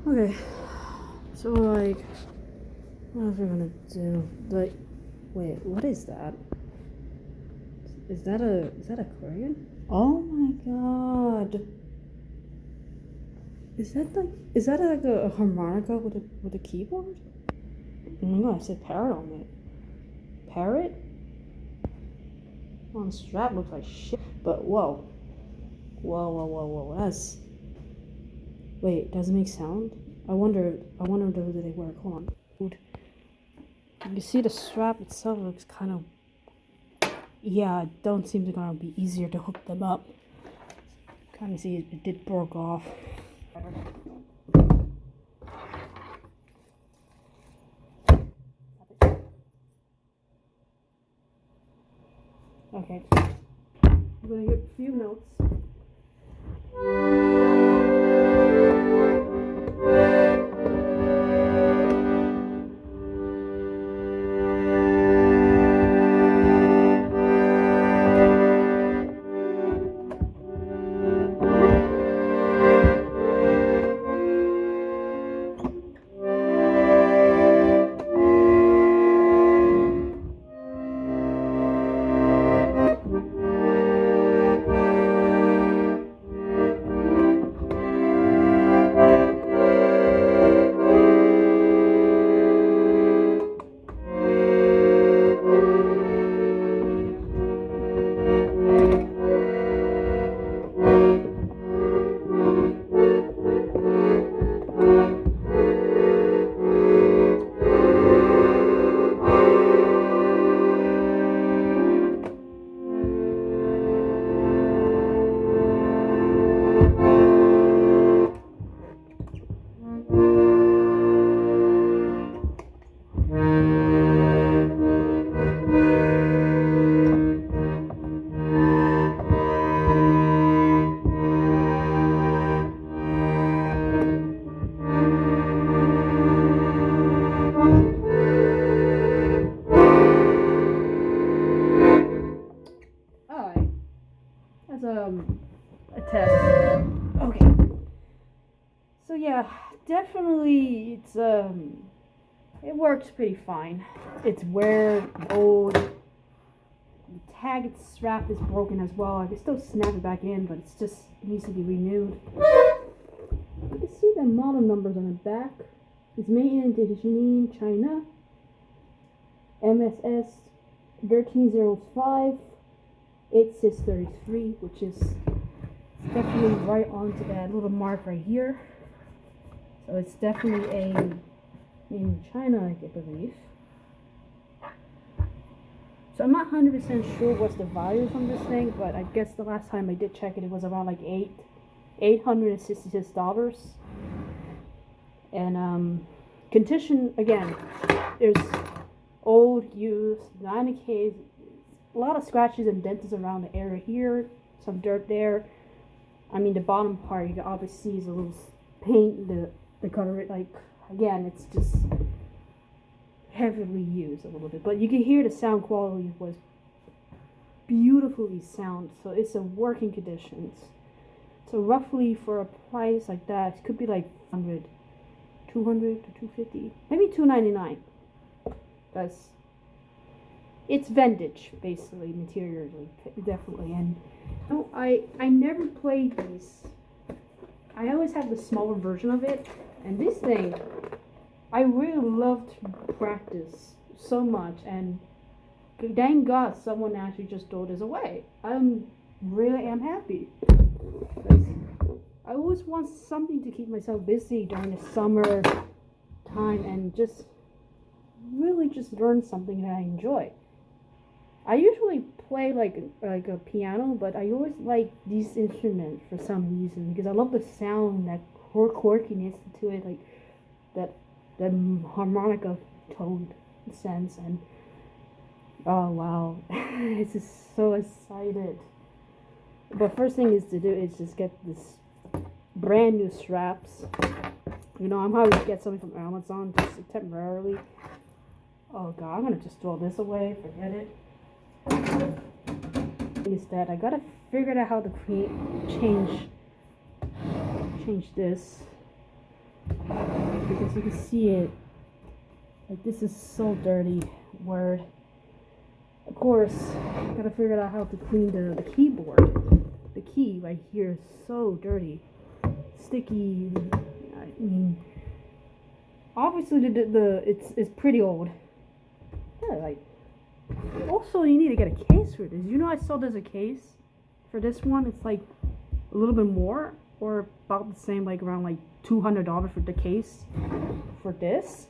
Okay, so like, what else are we gonna do? Like, wait, what is that? Is that a accordion? Oh my god! Is that like a harmonica with a keyboard? Oh my god, I said parrot on it. Parrot? On the strap looks like shit. But whoa, whoa! Wait, does it make sound? I wonder do they work? Hold on. You can see the strap itself looks kind of. Yeah, don't seem to gonna be easier to hook them up. Kind of see it did broke off. Okay, I'm gonna hit a few notes. Alright, that's a test. Okay. So yeah, definitely it works pretty fine. It's weird, old. The tag strap is broken as well. I can still snap it back in, but it needs to be renewed. You can see the model numbers on the back. It's made in Tianjin, China. MSS 1305 8633, which is definitely right onto that little mark right here. So it's definitely in China, I believe. So I'm not 100% sure what's the value from this thing, but I guess the last time I did check it, it was around like $866. And condition again, there's old, used, 90K, a lot of scratches and dents around the area here, some dirt there. I mean, the bottom part you can obviously see is a little paint, the color, like, again, it's just heavily used a little bit, but you can hear the sound quality was beautifully sound, so it's a working conditions. So roughly for a price like that, it could be like 100, 200 to 250, maybe 299. That's it's vintage, basically, materially, definitely. And no, I never played these. I always have the smaller version of it, and this thing, I really love to practice so much, and thank God someone actually just threw this away. I'm really am happy. I always want something to keep myself busy during the summer time and just really just learn something that I enjoy. I usually play like a piano, but I always like these instruments for some reason because I love the sound, that quirkiness to it, like that harmonica tone sense. And oh wow, it's just so excited. But first thing is to do is just get this brand new straps. You know, I'm probably get something from Amazon just temporarily. Oh god, I'm gonna just throw this away, forget it. Is that I gotta figure out how to change this. because you can see it. Like, this is so dirty. Word. Of course, I gotta figure out how to clean the keyboard. The key right here is so dirty, sticky. I mean, obviously it's pretty old. Yeah, like. Also, you need to get a case for this. You know, I saw there's a case for this one. It's like a little bit more, or about the same, like around like $200 for the case for this.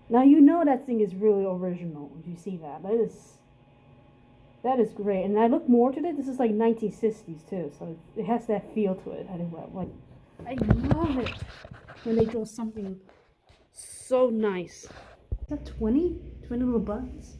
Now you know that thing is really original. You see that? That is great. And I look more to it. This is like 1960s too, so it has that feel to it. Like, I love it when they draw something so nice. Is that 20 little buttons?